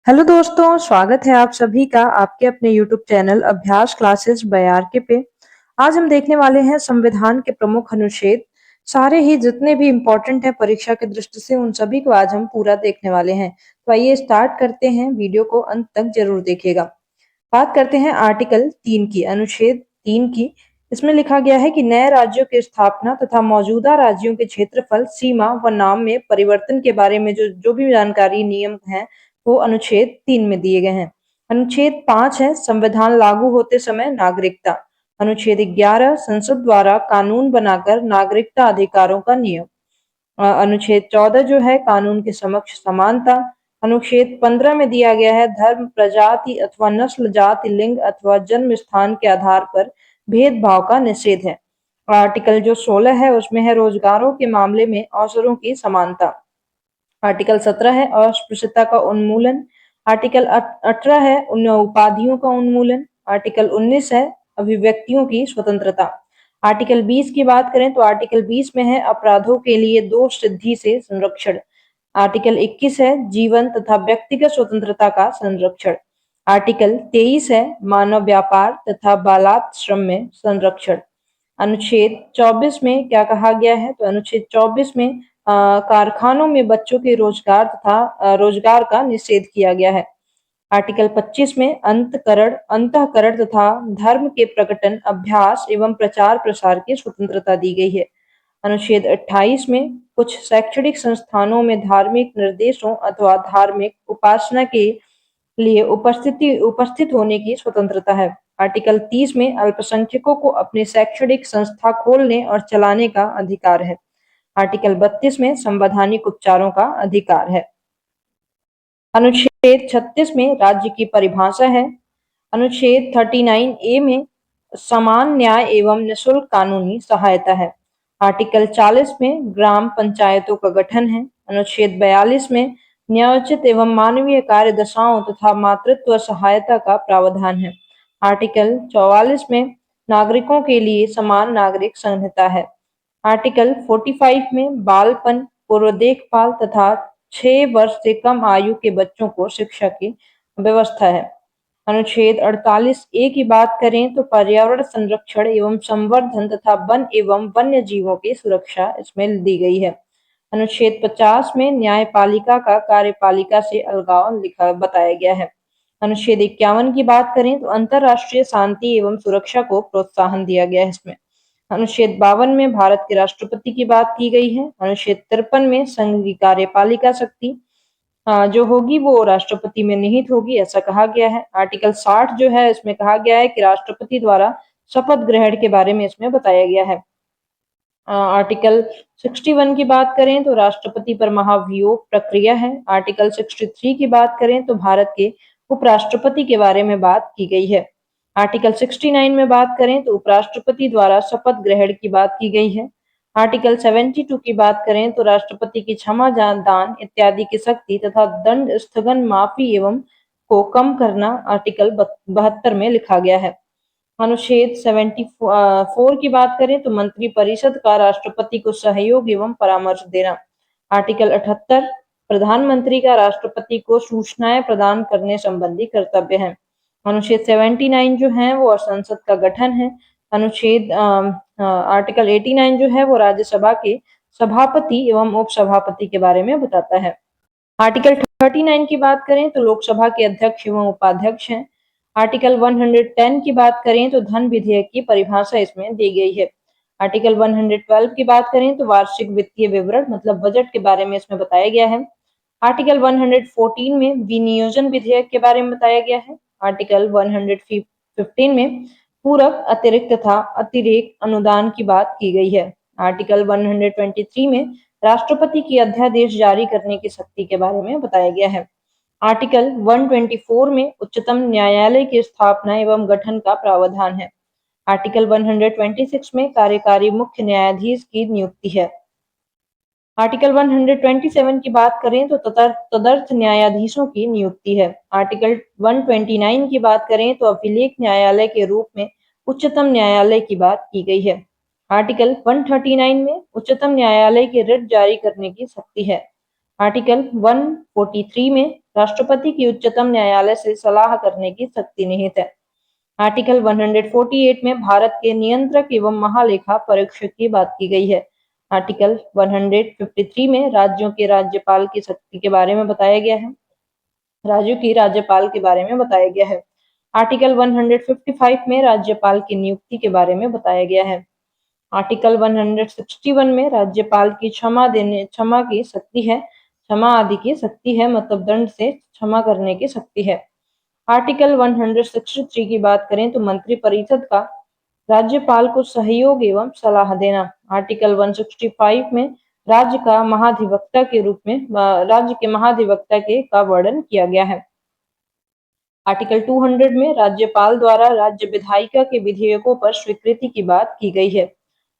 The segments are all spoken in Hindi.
हेलो दोस्तों, स्वागत है आप सभी का आपके अपने यूट्यूब चैनल अभ्यास क्लासेस बयार पे। आज हम देखने वाले हैं संविधान के प्रमुख अनुच्छेद। सारे ही जितने भी इम्पोर्टेंट है परीक्षा की दृष्टि से उन सभी को आज हम पूरा देखने वाले हैं। तो आइए स्टार्ट करते हैं, वीडियो को अंत तक जरूर देखिएगा। बात करते हैं आर्टिकल 3 की, अनुच्छेद 3 की। इसमें लिखा गया है कि नए राज्यों की स्थापना तथा मौजूदा राज्यों के क्षेत्रफल, सीमा व नाम में परिवर्तन के बारे में जो जो भी जानकारी नियम है वो अनुच्छेद 3 में दिए गए हैं। अनुच्छेद 5 है संविधान लागू होते समय नागरिकता। अनुच्छेद 11 संसद द्वारा कानून बनाकर नागरिकता अधिकारों का नियम। अनुच्छेद 14 जो है कानून के समक्ष समानता। अनुच्छेद 15 में दिया गया है धर्म, प्रजाति अथवा नस्ल, जाति, लिंग अथवा जन्म स्थान के आधार पर भेदभाव का निषेध है। आर्टिकल जो 16 है उसमें है रोजगारों के मामले में अवसरों की समानता। आर्टिकल 17 है अस्पृश्यता का उन्मूलन। आर्टिकल 18 है उन उपाधियों का उन्मूलन। आर्टिकल 19 है अभिव्यक्तियों की स्वतंत्रता। आर्टिकल 20 की बात करें तो आर्टिकल 20 में है अपराधों के लिए दोष सिद्धि से संरक्षण। आर्टिकल 21 है जीवन तथा व्यक्तिगत स्वतंत्रता का संरक्षण। आर्टिकल 23 है मानव व्यापार तथा बालात श्रम में संरक्षण। अनुच्छेद 24 में क्या कहा गया है तो अनुच्छेद 24 में कारखानों में बच्चों के रोजगार तथा रोजगार का निषेध किया गया है। आर्टिकल 25 में अंतःकरण तथा धर्म के प्रकटन, अभ्यास एवं प्रचार प्रसार की स्वतंत्रता दी गई है। अनुच्छेद 28 में कुछ शैक्षणिक संस्थानों में धार्मिक निर्देशों अथवा धार्मिक उपासना के लिए उपस्थित होने की स्वतंत्रता है। आर्टिकल 30 में अल्पसंख्यकों को अपने शैक्षणिक संस्था खोलने और चलाने का अधिकार है। आर्टिकल 32 में संवैधानिक उपचारों का अधिकार है। अनुच्छेद 36 में राज्य की परिभाषा है। अनुच्छेद 39 ए में समान न्याय एवं निःशुल्क कानूनी सहायता है। आर्टिकल 40 में ग्राम पंचायतों का गठन है। अनुच्छेद 42 में न्यायोचित एवं मानवीय कार्य दशाओं तथा मातृत्व सहायता का प्रावधान है। आर्टिकल 44 में नागरिकों के लिए समान नागरिक संहिता है। आर्टिकल 45 में बालपन, पूर्व देखभाल तथा 6 वर्ष से कम आयु के बच्चों को शिक्षा की व्यवस्था है। अनुच्छेद 48 ए की बात करें तो पर्यावरण संरक्षण एवं संवर्धन तथा वन एवं वन्य जीवों की सुरक्षा इसमें दी गई है। अनुच्छेद 50 में न्यायपालिका का कार्यपालिका से अलगाव लिखा बताया गया है। अनुच्छेद 51 की बात करें तो अंतरराष्ट्रीय शांति एवं सुरक्षा को प्रोत्साहन दिया गया है इसमें। अनुच्छेद 52 में भारत के राष्ट्रपति की बात की गई है। अनुच्छेद 53 में संघ की कार्यपालिका शक्ति जो होगी वो राष्ट्रपति में निहित होगी, ऐसा कहा गया है। आर्टिकल 60 जो है इसमें कहा गया है कि राष्ट्रपति द्वारा शपथ ग्रहण के बारे में इसमें बताया गया है। आर्टिकल 61 की बात करें तो राष्ट्रपति पर महाभियोग प्रक्रिया है। आर्टिकल 63 की बात करें तो भारत के उपराष्ट्रपति के बारे में बात की गई है। आर्टिकल 69 में बात करें तो उपराष्ट्रपति द्वारा शपथ ग्रहण की बात की गई है। आर्टिकल 72 की बात करें तो राष्ट्रपति की क्षमा दान इत्यादि की शक्ति तथा दंड स्थगन माफी एवं को कम करना आर्टिकल 72 में लिखा गया है। अनुच्छेद 74 की बात करें तो मंत्री परिषद का राष्ट्रपति को सहयोग एवं परामर्श देना। आर्टिकल 78 प्रधानमंत्री का राष्ट्रपति को सूचनाएं प्रदान करने संबंधी कर्तव्य है। अनुच्छेद 79 जो है वो संसद का गठन है। अनुच्छेद आर्टिकल 89 जो है वो राज्यसभा के सभापति एवं उपसभापति के बारे में बताता है। आर्टिकल 39 की बात करें तो लोकसभा के अध्यक्ष एवं उपाध्यक्ष हैं। आर्टिकल 110 की बात करें तो धन विधेयक की परिभाषा इसमें दी गई है। आर्टिकल 112 की बात करें तो वार्षिक वित्तीय विवरण मतलब बजट के बारे में इसमें बताया गया है। आर्टिकल 114 में विनियोजन विधेयक के बारे में बताया गया है। आर्टिकल 115 में पूरक, अतिरिक्त तथा अतिरेक अनुदान की बात की गई है। आर्टिकल 123 में राष्ट्रपति की अध्यादेश जारी करने की शक्ति के बारे में बताया गया है। आर्टिकल 124 में उच्चतम न्यायालय की स्थापना एवं गठन का प्रावधान है। आर्टिकल 126 में कार्यकारी मुख्य न्यायाधीश की नियुक्ति है। आर्टिकल 127 की बात करें तो तदर्थ न्यायाधीशों की नियुक्ति है। आर्टिकल 129 की बात करें तो अभिलेख न्यायालय के रूप में उच्चतम न्यायालय की बात की गई है। आर्टिकल 139 में उच्चतम न्यायालय के रिट जारी करने की शक्ति है। आर्टिकल 143 में राष्ट्रपति की उच्चतम न्यायालय से सलाह करने की शक्ति निहित है। आर्टिकल 148 में भारत के नियंत्रक एवं महालेखा परीक्षक की बात की गई है। आर्टिकल 153 में राज्यों के राज्यपाल की शक्ति के बारे में बताया गया है। राज्यों की राज्यपाल के बारे में बताया गया है। आर्टिकल 155 में राज्यपाल की नियुक्ति के बारे में बताया गया है। आर्टिकल 161 में राज्यपाल की क्षमा की शक्ति है, क्षमा आदि की शक्ति है, मतलब दंड से क्षमा करने की शक्ति है। आर्टिकल 163 की बात करें तो मंत्रिपरिषद का राज्यपाल को सहयोग एवं सलाह देना। आर्टिकल 165 में राज्य का महाधिवक्ता के रूप में राज्य के महाधिवक्ता के का वर्णन किया गया है। आर्टिकल 200 में राज्यपाल द्वारा राज्य विधायिका के विधेयकों पर स्वीकृति की बात की गई है।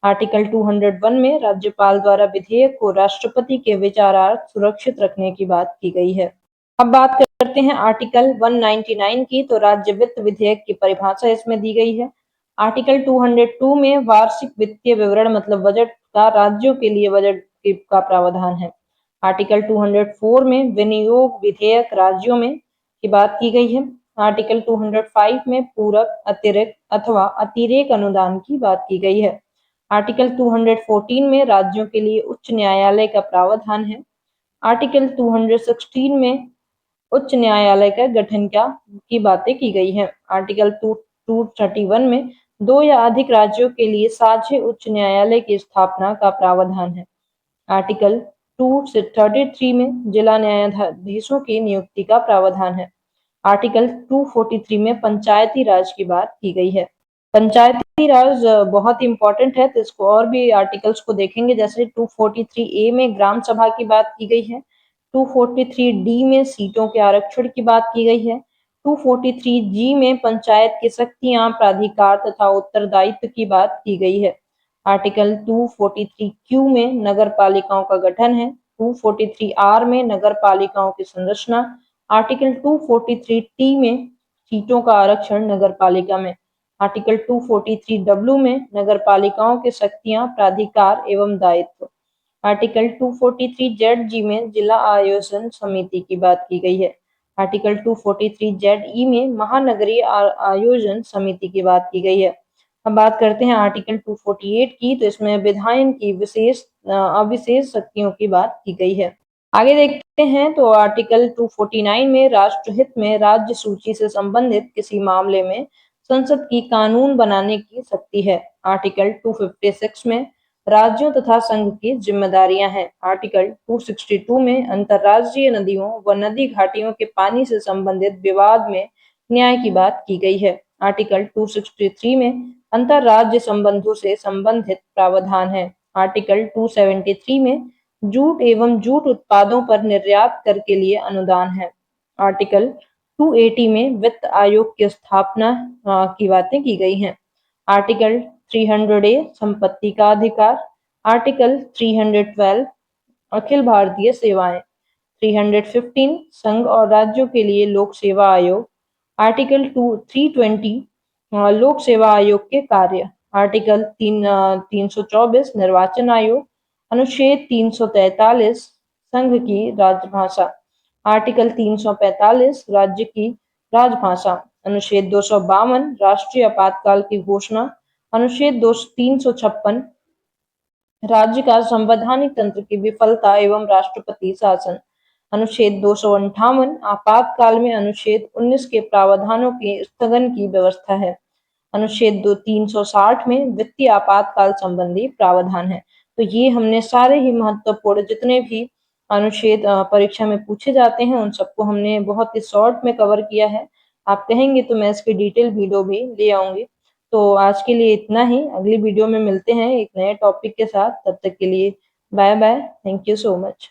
आर्टिकल 201 में राज्यपाल द्वारा विधेयक को राष्ट्रपति के विचारार्थ सुरक्षित रखने की बात की गई है। अब बात करते हैं आर्टिकल 199 की, तो राज्य वित्त विधेयक की परिभाषा इसमें दी गई है। आर्टिकल 202 में वार्षिक वित्तीय विवरण मतलब बजट का राज्यों के लिए बजट का प्रावधान है। आर्टिकल 204 में विनियोग विधेयक राज्यों में की बात की गई है। आर्टिकल 205 में पूरक, अतिरिक्त अथवा अतिरेक अनुदान की बात की गई है। आर्टिकल 214 में राज्यों के लिए उच्च न्यायालय का प्रावधान है। आर्टिकल 216 में उच्च न्यायालय का गठन की बातें की गई है। आर्टिकल 231 में दो या अधिक राज्यों के लिए साझे उच्च न्यायालय की स्थापना का प्रावधान है। आर्टिकल 233 में जिला न्यायाधीशों की नियुक्ति का प्रावधान है। आर्टिकल 243 में पंचायती राज की बात की गई है। पंचायती राज बहुत इंपॉर्टेंट है, तो इसको और भी आर्टिकल्स को देखेंगे। जैसे 243A में ग्राम सभा की बात की गई है। 243D में सीटों के आरक्षण की बात की गई है। 243G में पंचायत की शक्तियां, प्राधिकार तथा उत्तरदायित्व की बात की गई है। आर्टिकल 243Q में नगर पालिकाओं का गठन है। 243R में नगर पालिकाओं की संरचना। आर्टिकल 243T में सीटों का आरक्षण नगर पालिका में। आर्टिकल 243W में नगर पालिकाओं की शक्तियां, प्राधिकार एवं दायित्व। आर्टिकल 243ZG में जिला आयोजन समिति की बात की गई है। आर्टिकल 243ZE में महानगरीय आयोजन समिति की बात की गई है। अब बात करते हैं आर्टिकल 248 की, तो इसमें विधायन की अविशेष शक्तियों की बात की गई है। आगे देखते हैं तो आर्टिकल 249 में राष्ट्रहित में राज्य सूची से संबंधित किसी मामले में संसद की कानून बनाने की शक्ति है। आर्टिकल 256 में राज्यों तथा संघ की जिम्मेदारियां हैं। आर्टिकल 262 में अंतर्राज्यीय नदियों व नदी घाटियों के पानी से संबंधित विवाद में न्याय की बात की गई है। आर्टिकल 263 में अंतर्राज्य संबंधों से संबंधित प्रावधान है। आर्टिकल 273 में जूट एवं जूट उत्पादों पर निर्यात कर के लिए अनुदान है। आर्टिकल 280 में वित्त आयोग की स्थापना की बातें की गई हैं। आर्टिकल 300A संपत्ति का अधिकार। आर्टिकल 312 अखिल भारतीय सेवाएं। 315 संघ और राज्यों के लिए लोक सेवा आयोग। आर्टिकल 320 लोक सेवा आयोग के कार्य। आर्टिकल 324 निर्वाचन आयोग। अनुच्छेद 343 संघ की राजभाषा। आर्टिकल 345 राज्य की राजभाषा। अनुच्छेद 252 राष्ट्रीय आपातकाल की घोषणा। अनुच्छेद 356 राज्य का संवैधानिक तंत्र की विफलता एवं राष्ट्रपति शासन। अनुच्छेद 258 आपातकाल में अनुच्छेद 19 के प्रावधानों के स्थगन की व्यवस्था है। अनुच्छेद 360 में वित्तीय आपातकाल संबंधी प्रावधान है। तो ये हमने सारे ही महत्वपूर्ण जितने भी अनुच्छेद परीक्षा में पूछे जाते हैं उन सबको हमने बहुत ही शॉर्ट में कवर किया है। आप कहेंगे तो मैं इसकी डिटेल वीडियो भी ले आऊंगी। तो आज के लिए इतना ही, अगली वीडियो में मिलते हैं एक नए टॉपिक के साथ। तब तक के लिए bye bye, thank you so much.